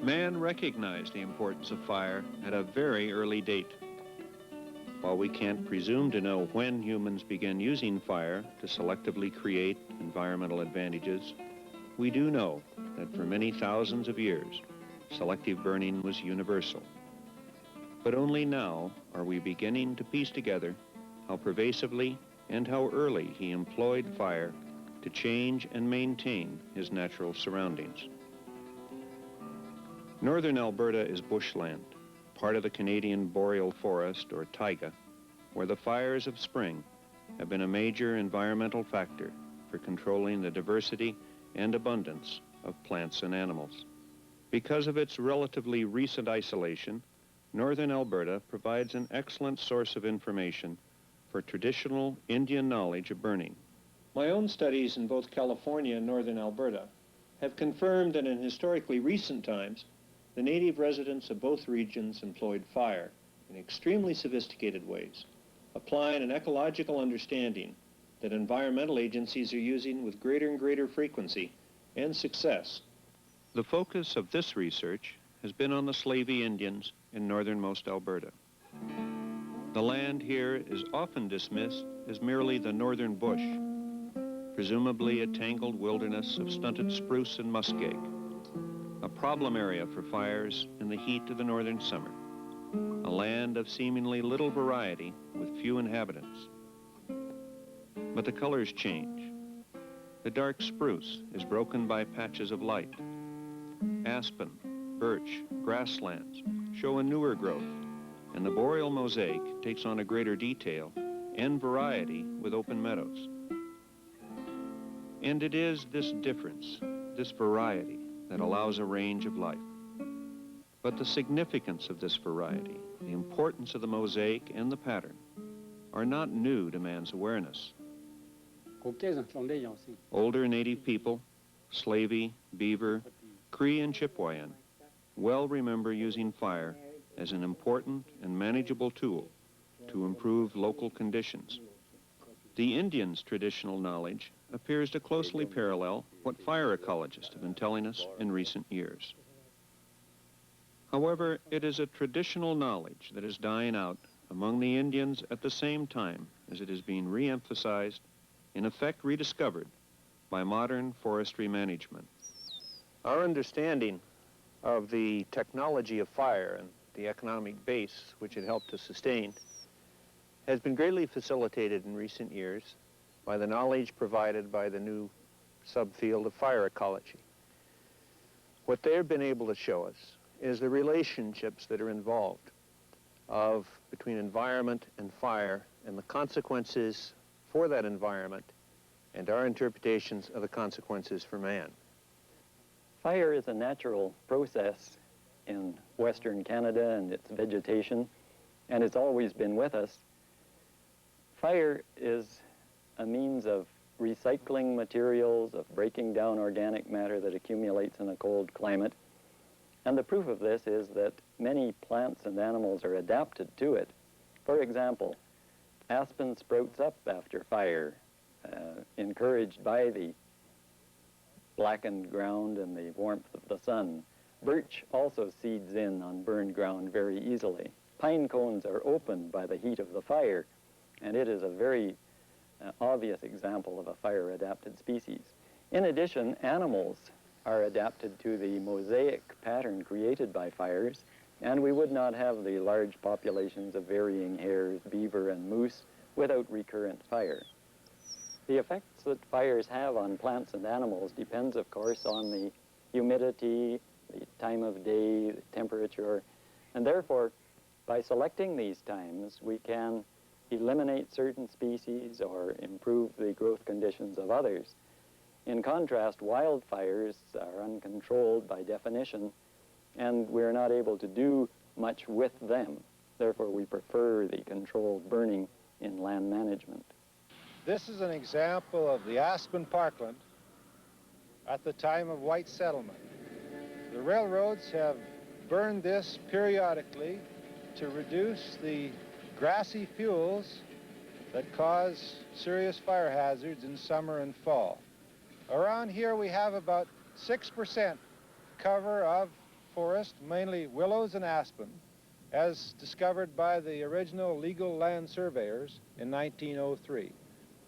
Man recognized the importance of fire at a very early date. While we can't presume to know when humans began using fire to selectively create environmental advantages, we do know that for many thousands of years, selective burning was universal. But only now are we beginning to piece together how pervasively and how early he employed fire to change and maintain his natural surroundings. Northern Alberta is bushland, part of the Canadian boreal forest, or taiga, where the fires of spring have been a major environmental factor for controlling the diversity and abundance of plants and animals. Because of its relatively recent isolation, Northern Alberta provides an excellent source of information for traditional Indian knowledge of burning. My own studies in both California and Northern Alberta have confirmed that in historically recent times, the native residents of both regions employed fire in extremely sophisticated ways, applying an ecological understanding that environmental agencies are using with greater and greater frequency and success. The focus of this research has been on the Slavey Indians in northernmost Alberta. The land here is often dismissed as merely the northern bush, presumably a tangled wilderness of stunted spruce and muskeg, a problem area for fires in the heat of the northern summer, a land of seemingly little variety with few inhabitants. But the colors change. The dark spruce is broken by patches of light. Aspen, birch, grasslands show a newer growth, and the boreal mosaic takes on a greater detail and variety with open meadows. And it is this difference, this variety, that allows a range of life. But the significance of this variety, the importance of the mosaic and the pattern, are not new to man's awareness. Older native people, Slavey, Beaver, Cree, and Chipewyan, well remember using fire as an important and manageable tool to improve local conditions. The Indians' traditional knowledge appears to closely parallel what fire ecologists have been telling us in recent years. However, it is a traditional knowledge that is dying out among the Indians at the same time as it is being re-emphasized, in effect rediscovered, by modern forestry management. Our understanding of the technology of fire and the economic base which it helped to sustain has been greatly facilitated in recent years by the knowledge provided by the new subfield of fire ecology. What they've been able to show us is the relationships that are involved between environment and fire and the consequences for that environment and our interpretations of the consequences for man. Fire is a natural process in Western Canada and its vegetation, and it's always been with us. Fire is a means of recycling materials, of breaking down organic matter that accumulates in a cold climate. And the proof of this is that many plants and animals are adapted to it. For example, aspen sprouts up after fire, encouraged by the blackened ground and the warmth of the sun. Birch also seeds in on burned ground very easily. Pine cones are opened by the heat of the fire, and it is a very obvious example of a fire-adapted species. In addition, animals are adapted to the mosaic pattern created by fires, and we would not have the large populations of varying hares, beaver, and moose without recurrent fire. The effects that fires have on plants and animals depends, of course, on the humidity, the time of day, the temperature, and therefore, by selecting these times, we can eliminate certain species or improve the growth conditions of others. In contrast, wildfires are uncontrolled by definition, and we're not able to do much with them. Therefore, we prefer the controlled burning in land management. This is an example of the aspen parkland at the time of white settlement. The railroads have burned this periodically to reduce the grassy fuels that cause serious fire hazards in summer and fall. Around here we have about 6% cover of forest, mainly willows and aspen, as discovered by the original legal land surveyors in 1903.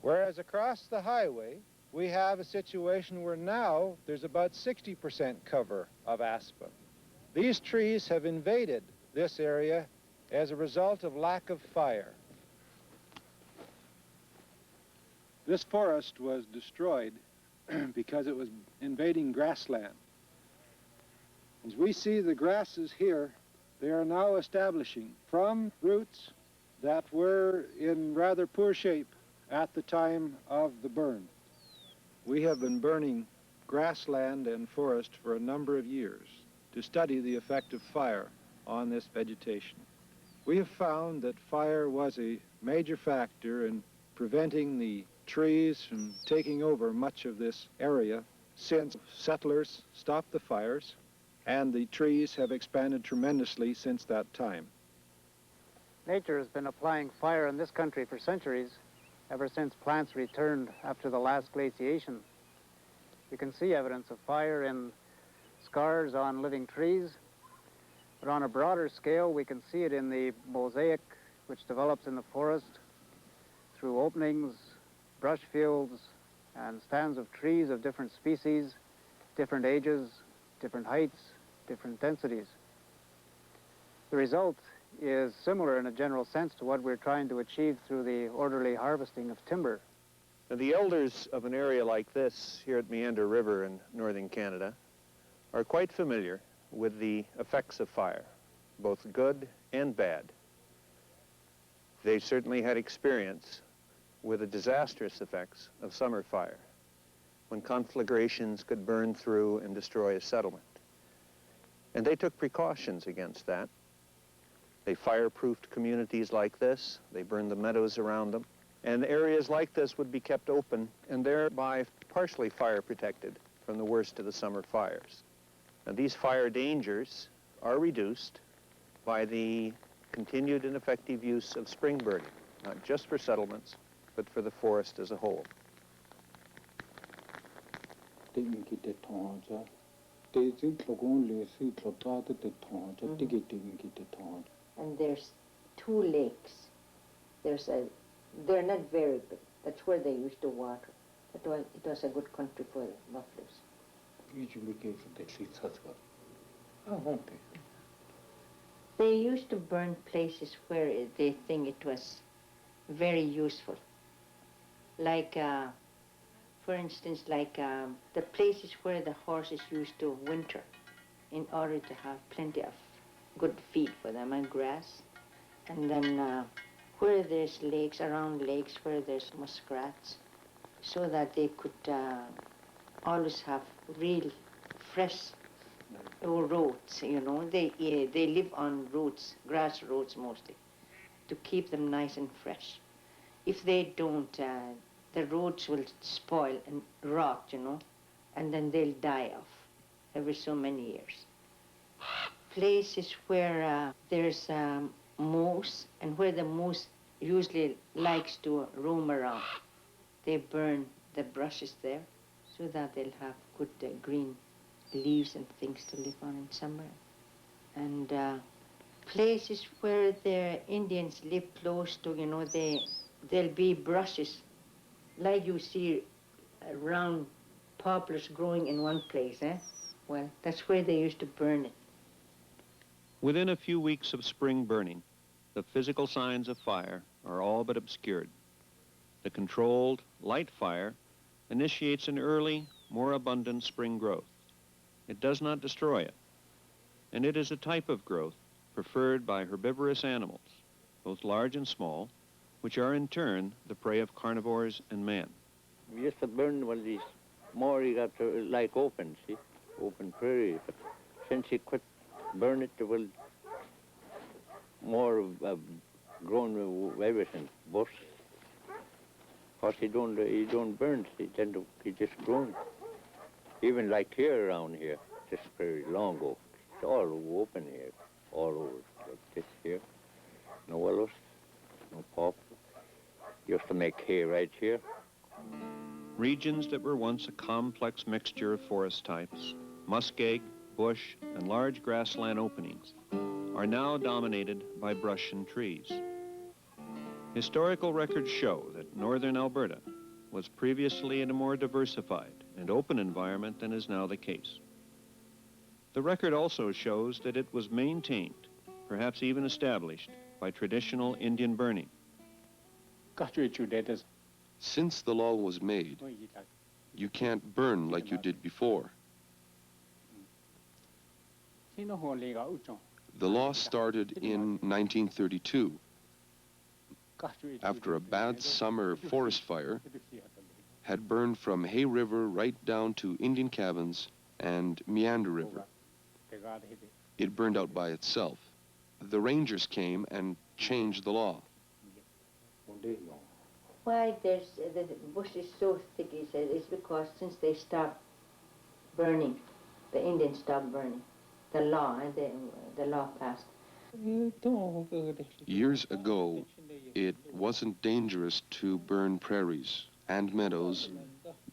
Whereas across the highway, we have a situation where now there's about 60% cover of aspen. These trees have invaded this area as a result of lack of fire. This forest was destroyed because it was invading grassland. As we see the grasses here, they are now establishing from roots that were in rather poor shape at the time of the burn. We have been burning grassland and forest for a number of years to study the effect of fire on this vegetation. We have found that fire was a major factor in preventing the trees from taking over much of this area since settlers stopped the fires, and the trees have expanded tremendously since that time. Nature has been applying fire in this country for centuries, ever since plants returned after the last glaciation. You can see evidence of fire in scars on living trees, but on a broader scale, we can see it in the mosaic which develops in the forest through openings, brush fields, and stands of trees of different species, different ages, different heights, different densities. The result is similar in a general sense to what we're trying to achieve through the orderly harvesting of timber. Now, the elders of an area like this here at Meander River in northern Canada are quite familiar with the effects of fire, both good and bad. They certainly had experience with the disastrous effects of summer fire, when conflagrations could burn through and destroy a settlement. And they took precautions against that. They fireproofed communities like this. They burned the meadows around them. And areas like this would be kept open and thereby partially fire protected from the worst of the summer fires. Now, these fire dangers are reduced by the continued and effective use of spring burning, not just for settlements, but for the forest as a whole. And there's two lakes. They're not very big. That's where they used to water. It was a good country for buffaloes. They used to burn places where they think it was very useful. Like, for instance, like the places where the horses used to winter in order to have plenty of good feed for them and grass. And then where there's lakes, around lakes where there's muskrats, so that they could always have real fresh roads, you know. They live on roads, grass roads mostly, to keep them nice and fresh. If they don't, the roads will spoil and rot, you know, and then they'll die off every so many years. Places where there's moose, and where the moose usually likes to roam around, they burn the brushes there so that they'll have good green leaves and things to live on in summer. And places where the Indians live close to, you know, there'll be brushes, like you see round poplars growing in one place, eh? Well, that's where they used to burn it. Within a few weeks of spring burning, the physical signs of fire are all but obscured. The controlled, light fire initiates an early, more abundant spring growth. It does not destroy it, and it is a type of growth preferred by herbivorous animals, both large and small, which are in turn the prey of carnivores and man. We used to burn one of these more, you got to, like open, see, open prairie. But since you quit burn it, there will more grown with everything, bush. Because you don't burn, you just grown. Even like here around here, this prairie long ago, it's all open here, all over, like this here. No willows, no poplar. Used to make hay right here. Regions that were once a complex mixture of forest types, muskeg, bush, and large grassland openings, are now dominated by brush and trees. Historical records show that northern Alberta was previously in a more diversified and open environment than is now the case. The record also shows that it was maintained, perhaps even established, by traditional Indian burning. Since the law was made, you can't burn like you did before. The law started in 1932. After a bad summer forest fire had burned from Hay River right down to Indian Cabins and Meander River. It burned out by itself. The rangers came and changed the law. Why the bush is so thick, he said, is because since they stopped burning, the Indians stopped burning, the law, and the law passed. Years ago, it wasn't dangerous to burn prairies and meadows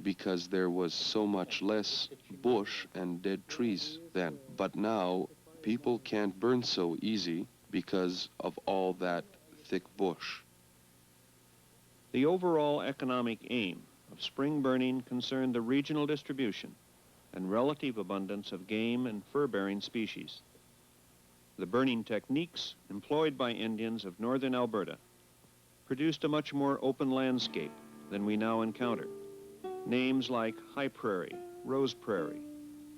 because there was so much less bush and dead trees then. But now, people can't burn so easy because of all that thick bush. The overall economic aim of spring burning concerned the regional distribution and relative abundance of game and fur-bearing species. The burning techniques employed by Indians of northern Alberta produced a much more open landscape than we now encounter. Names like High Prairie, Rose Prairie,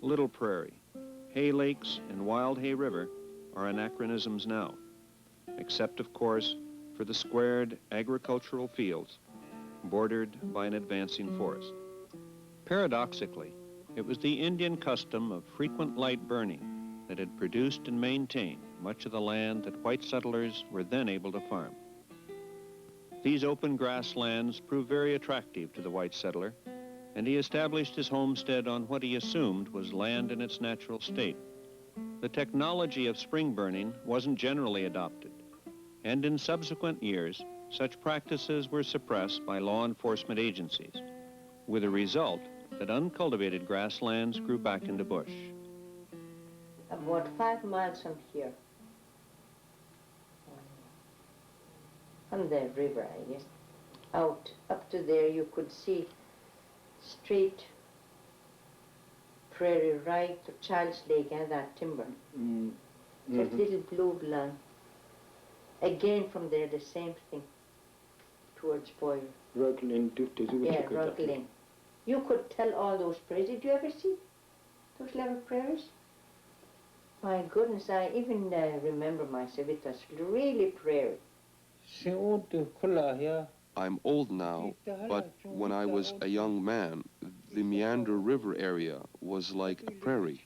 Little Prairie, Hay Lakes, and Wild Hay River are anachronisms now, except, of course, for the squared agricultural fields bordered by an advancing forest. Paradoxically, it was the Indian custom of frequent light burning that had produced and maintained much of the land that white settlers were then able to farm. These open grasslands proved very attractive to the white settler, and he established his homestead on what he assumed was land in its natural state. The technology of spring burning wasn't generally adopted, and in subsequent years, such practices were suppressed by law enforcement agencies, with the result that uncultivated grasslands grew back into bush. About 5 miles from here, on the river, I guess, up to there you could see straight prairie right to Charles Lake and that timber. That little blue line. Again from there, the same thing, towards Boyle. Yeah, Rock Lane. You could tell all those prairies. Did you ever see those level prairies? My goodness, I even remember myself, it was really prairie. I'm old now, but when I was a young man, the Meander River area was like a prairie,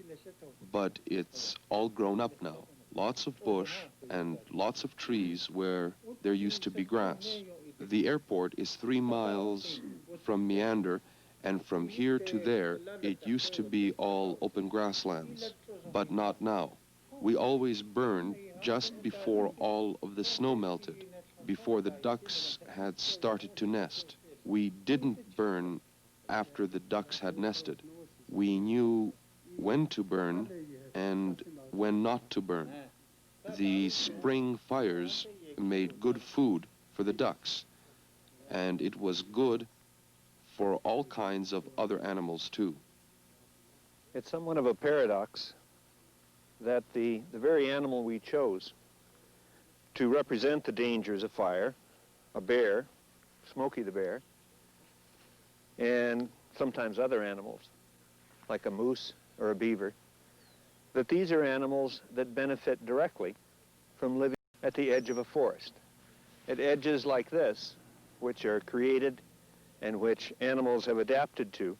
but it's all grown up now. Lots of bush and lots of trees where there used to be grass. The airport is 3 miles from Meander, and from here to there, it used to be all open grasslands, but not now. We always burned just before all of the snow melted, before the ducks had started to nest. We didn't burn after the ducks had nested. We knew when to burn and when not to burn. The spring fires made good food for the ducks, and it was good for all kinds of other animals too. It's somewhat of a paradox that the very animal we chose to represent the dangers of fire, a bear, Smokey the bear, and sometimes other animals, like a moose or a beaver, that these are animals that benefit directly from living at the edge of a forest. At edges like this, which are created and which animals have adapted to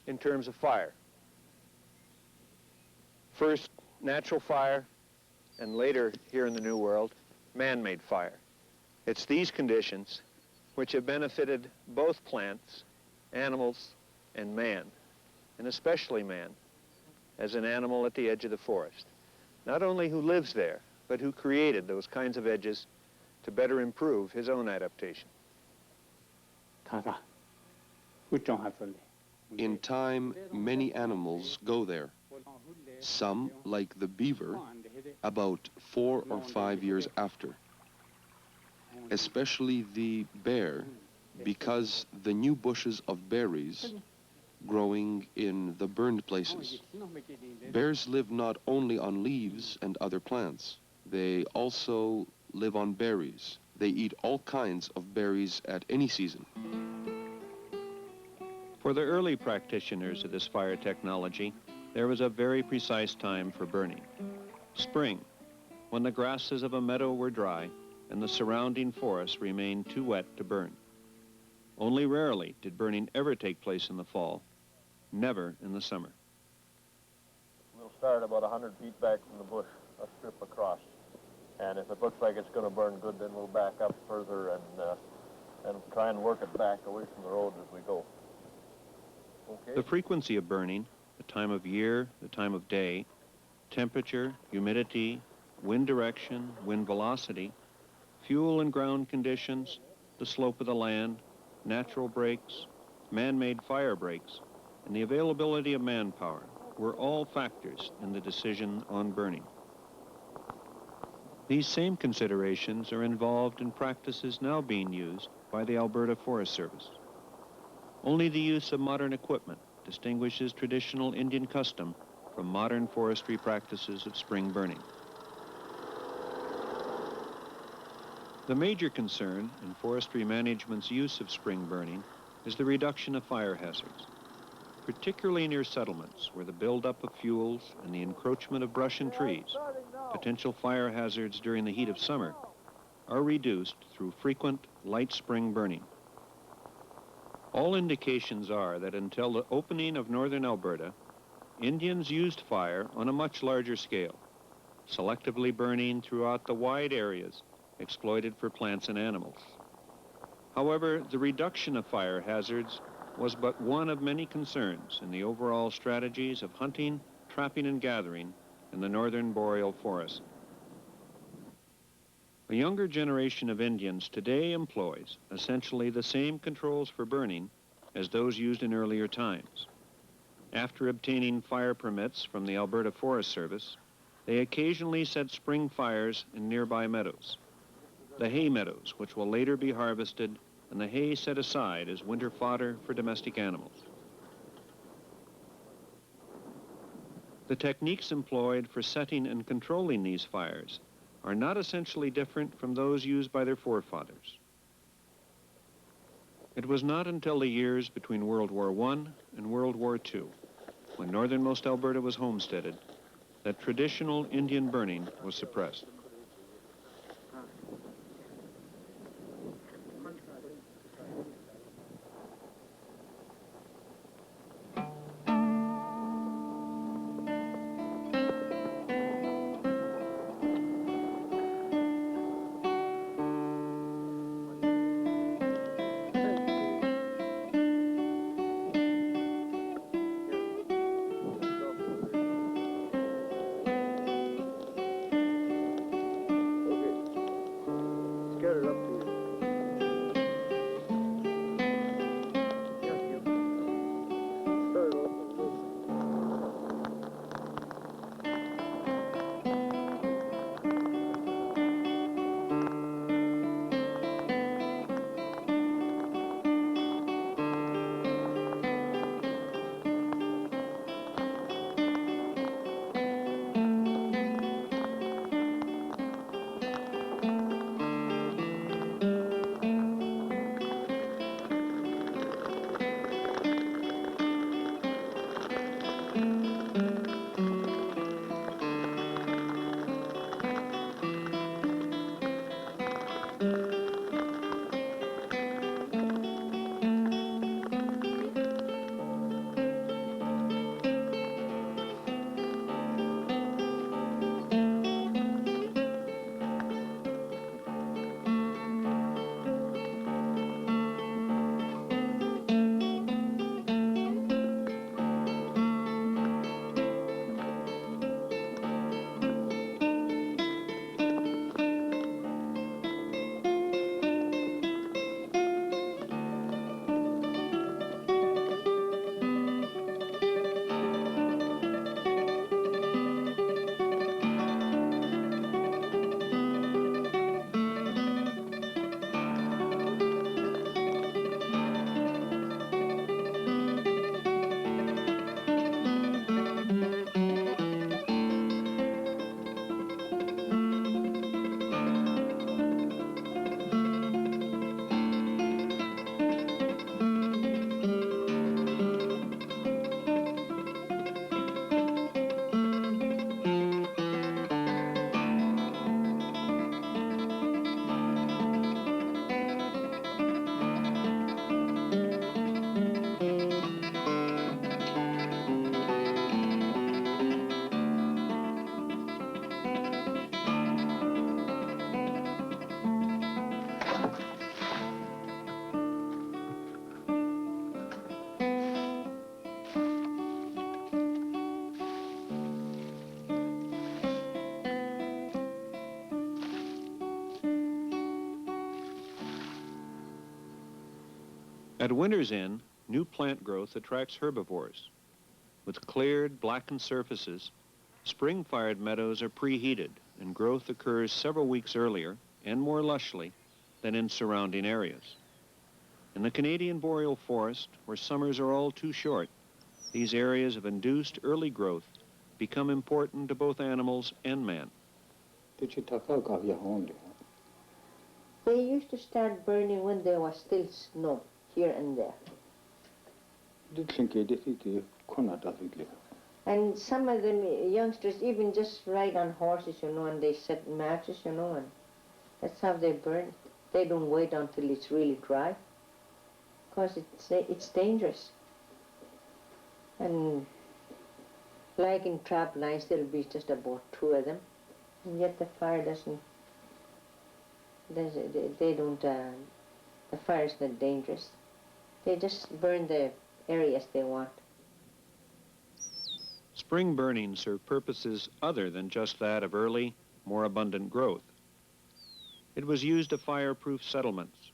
in terms of fire. First, natural fire, and later, here in the New World, man-made fire. It's these conditions which have benefited both plants, animals, and man, and especially man, as an animal at the edge of the forest. Not only who lives there, but who created those kinds of edges to better improve his own adaptation. In time, many animals go there. Some, like the beaver, about 4 or 5 years after. Especially the bear, because the new bushes of berries growing in the burned places. Bears live not only on leaves and other plants, they also live on berries. They eat all kinds of berries at any season. For the early practitioners of this fire technology, there was a very precise time for burning. Spring, when the grasses of a meadow were dry and the surrounding forest remained too wet to burn. Only rarely did burning ever take place in the fall, never in the summer. We'll start about 100 feet back from the bush, a strip across. And if it looks like it's going to burn good, then we'll back up further and try and work it back away from the road as we go. Okay? The frequency of burning, the time of year, the time of day, temperature, humidity, wind direction, wind velocity, fuel and ground conditions, the slope of the land, natural breaks, man-made fire breaks, and the availability of manpower were all factors in the decision on burning. These same considerations are involved in practices now being used by the Alberta Forest Service. Only the use of modern equipment distinguishes traditional Indian custom from modern forestry practices of spring burning. The major concern in forestry management's use of spring burning is the reduction of fire hazards, particularly near settlements where the buildup of fuels and the encroachment of brush and trees, potential fire hazards during the heat of summer, are reduced through frequent light spring burning. All indications are that until the opening of northern Alberta, Indians used fire on a much larger scale, selectively burning throughout the wide areas exploited for plants and animals. However, the reduction of fire hazards was but one of many concerns in the overall strategies of hunting, trapping, and gathering in the northern boreal forest. A younger generation of Indians today employs essentially the same controls for burning as those used in earlier times. After obtaining fire permits from the Alberta Forest Service, they occasionally set spring fires in nearby meadows. The hay meadows, which will later be harvested, and the hay set aside as winter fodder for domestic animals. The techniques employed for setting and controlling these fires are not essentially different from those used by their forefathers. It was not until the years between World War I and World War II, when northernmost Alberta was homesteaded, that traditional Indian burning was suppressed. At winter's end, new plant growth attracts herbivores. With cleared, blackened surfaces, spring-fired meadows are preheated, and growth occurs several weeks earlier and more lushly than in surrounding areas. In the Canadian boreal forest, where summers are all too short, these areas of induced early growth become important to both animals and man. They used to start burning when there was still snow here and there. And some of them youngsters even just ride on horses, you know, and they set matches, you know, and that's how they burn. They don't wait until it's really dry, because it's dangerous. And like in trap lines, there'll be just about 2 of them, and yet the fire doesn't. The fire's not dangerous. They just burn the areas they want. Spring burning served purposes other than just that of early, more abundant growth. It was used to fireproof settlements,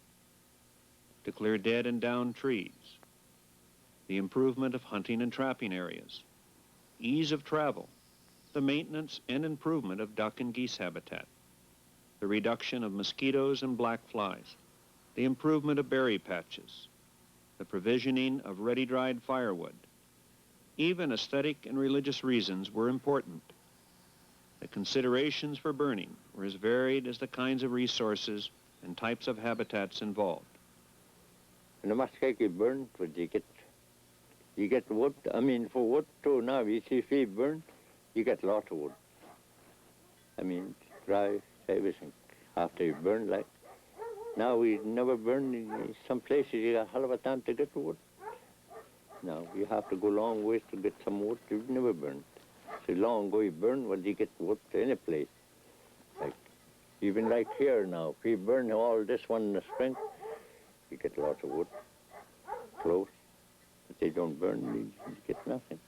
to clear dead and downed trees, the improvement of hunting and trapping areas, ease of travel, the maintenance and improvement of duck and geese habitat, the reduction of mosquitoes and black flies, the improvement of berry patches, the provisioning of ready-dried firewood. Even aesthetic and religious reasons were important. The considerations for burning were as varied as the kinds of resources and types of habitats involved. And the muskeg you burn, but you get wood. I mean, for wood too now, if you burn, you get a lot of wood. I mean, dry, everything. After you burn, like, now we never burn in some places, you got a hell of a time to get wood. Now, you have to go long ways to get some wood. You never burn. So long ago you burn, well, you get wood to any place. Like, even like here now, if you burn all this one in the spring, you get lots of wood, close. If they don't burn, you get nothing.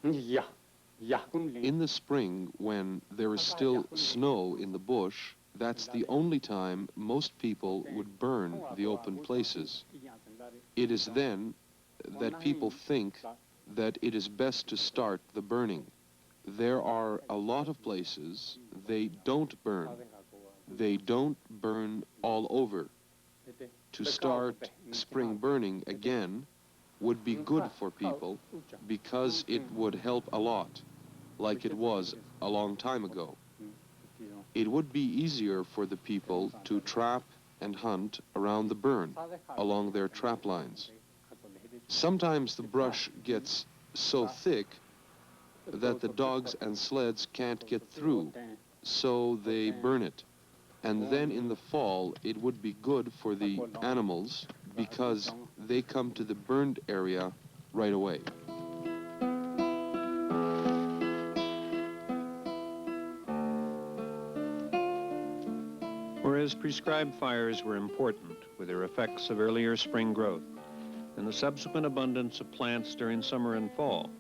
In the spring, when there is still snow in the bush, that's the only time most people would burn the open places. It is then that people think that it is best to start the burning. There are a lot of places they don't burn. They don't burn all over. To start spring burning again would be good for people because it would help a lot, like it was a long time ago. It would be easier for the people to trap and hunt around the burn, along their trap lines. Sometimes the brush gets so thick that the dogs and sleds can't get through, so they burn it. And then in the fall, it would be good for the animals because they come to the burned area right away. Whereas prescribed fires were important with their effects of earlier spring growth and the subsequent abundance of plants during summer and fall,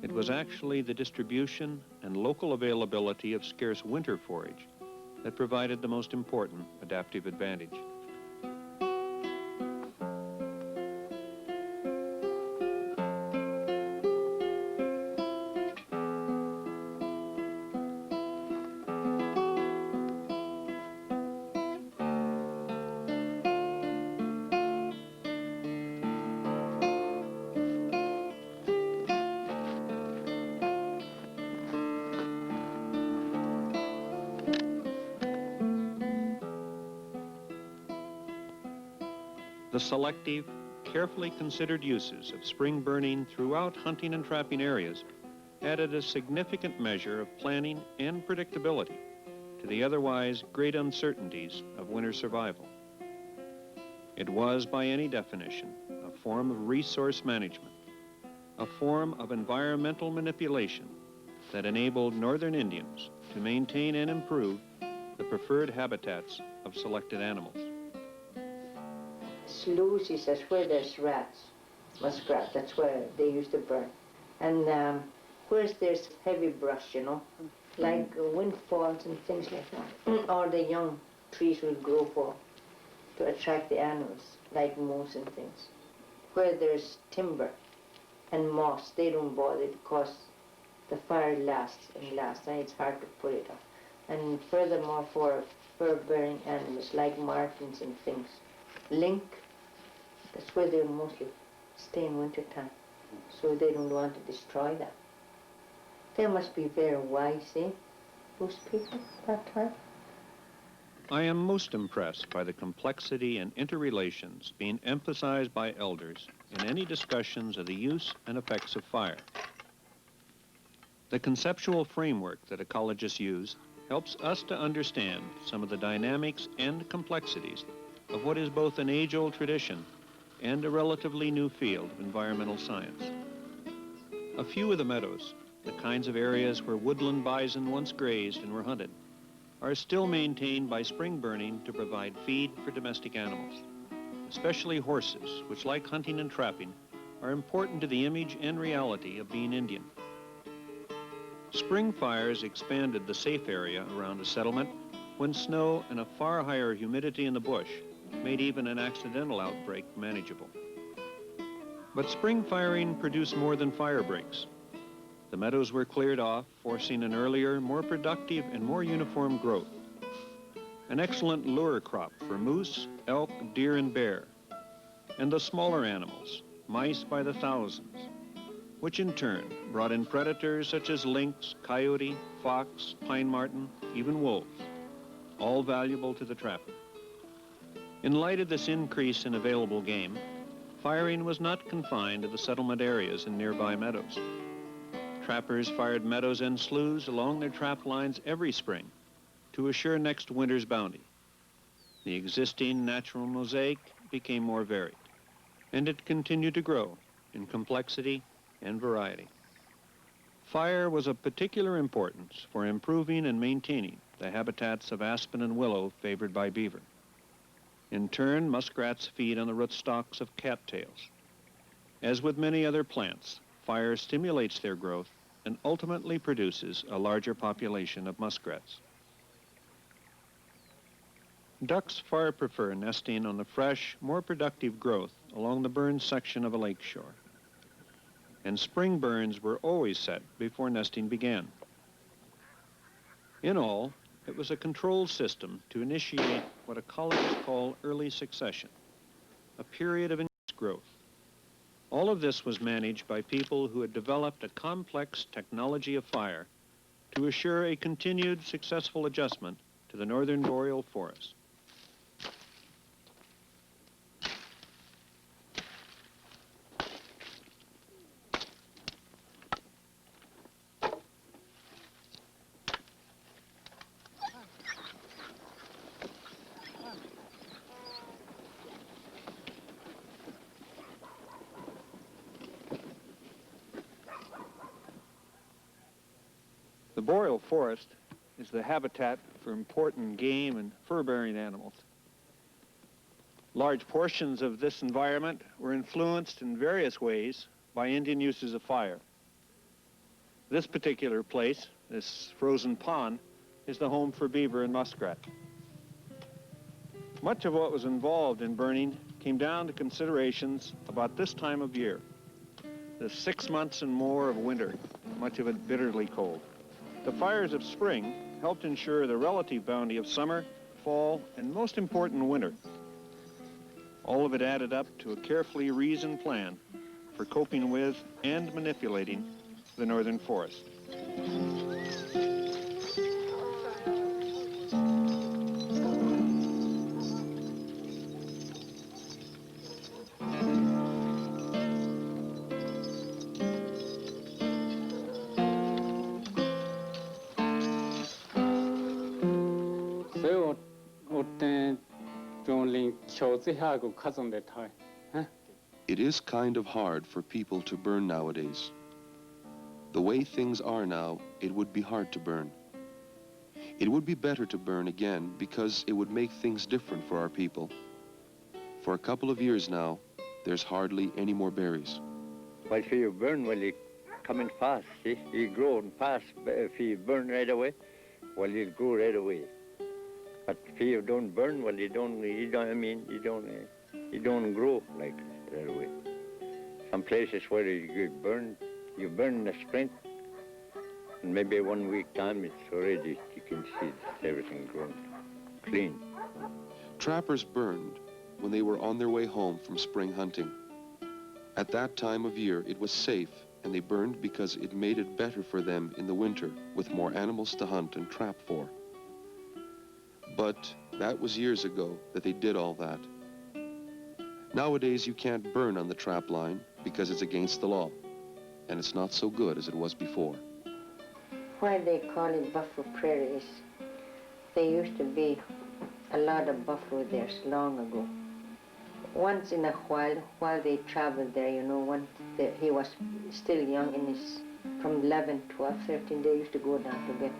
it was actually the distribution and local availability of scarce winter forage that provided the most important adaptive advantage. The selective, carefully considered uses of spring burning throughout hunting and trapping areas added a significant measure of planning and predictability to the otherwise great uncertainties of winter survival. It was, by any definition, a form of resource management, a form of environmental manipulation that enabled northern Indians to maintain and improve the preferred habitats of selected animals. Sloughs, that's where there's rats, muskrat, that's where they used to burn. And where's there's heavy brush, you know, like windfalls and things like that, or the young trees will grow for. to attract the animals, like moose and things. Where there's timber and moss, they don't bother because the fire lasts and lasts, and it's hard to put it out. And furthermore, for fur-bearing animals like martens and things, link, that's where they mostly stay in wintertime, so they don't want to destroy them. They must be very wise, eh, those people that time? I am most impressed by the complexity and interrelations being emphasized by elders in any discussions of the use and effects of fire. The conceptual framework that ecologists use helps us to understand some of the dynamics and complexities of what is both an age-old tradition and a relatively new field of environmental science. A few of the meadows, the kinds of areas where woodland bison once grazed and were hunted, are still maintained by spring burning to provide feed for domestic animals, especially horses, which, like hunting and trapping, are important to the image and reality of being Indian. Spring fires expanded the safe area around a settlement when snow and a far higher humidity in the bush made even an accidental outbreak manageable. But spring firing produced more than fire breaks. The meadows were cleared off, forcing an earlier, more productive and more uniform growth. An excellent lure crop for moose, elk, deer, and bear, and the smaller animals, mice by the thousands, which in turn brought in predators such as lynx, coyote, fox, pine marten, even wolves, all valuable to the trapper. In light of this increase in available game, firing was not confined to the settlement areas in nearby meadows. Trappers fired meadows and sloughs along their trap lines every spring to assure next winter's bounty. The existing natural mosaic became more varied, and it continued to grow in complexity and variety. Fire was of particular importance for improving and maintaining the habitats of aspen and willow favored by beaver. In turn, muskrats feed on the rootstocks of cattails. As with many other plants, fire stimulates their growth and ultimately produces a larger population of muskrats. Ducks far prefer nesting on the fresh, more productive growth along the burned section of a lake shore. And spring burns were always set before nesting began. In all, it was a controlled system to initiate what ecologists call early succession, a period of intense growth. All of this was managed by people who had developed a complex technology of fire to assure a continued successful adjustment to the northern boreal forest. The boreal forest is the habitat for important game and fur-bearing animals. Large portions of this environment were influenced in various ways by Indian uses of fire. This particular place, this frozen pond, is the home for beaver and muskrat. Much of what was involved in burning came down to considerations about this time of year, the 6 months and more of winter, much of it bitterly cold. The fires of spring helped ensure the relative bounty of summer, fall, and most important, winter. All of it added up to a carefully reasoned plan for coping with and manipulating the northern forest. It is kind of hard for people to burn nowadays. The way things are now, it would be hard to burn. It would be better to burn again because it would make things different for our people. For a couple of years now, there's hardly any more berries. Well, if you burn, well, you come in fast, see? You grow fast. If you burn right away, well, you'll grow right away. But if you don't burn, well, you don't grow like that way. Some places where you burn in the spring, and maybe 1 week time it's already, you can see everything grown clean. Trappers burned when they were on their way home from spring hunting. At that time of year, it was safe, and they burned because it made it better for them in the winter with more animals to hunt and trap for. But that was years ago that they did all that. Nowadays, you can't burn on the trap line because it's against the law, and it's not so good as it was before. Why they call it Buffalo Prairies, there used to be a lot of buffalo there long ago. Once in a while they traveled there, you know, he was still young, in his, from 11, 12, 13, they used to go down to get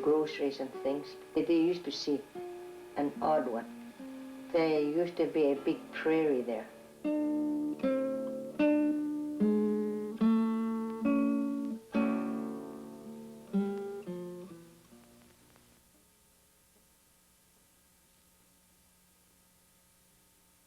groceries and things. They used to see an odd one. There used to be a big prairie there.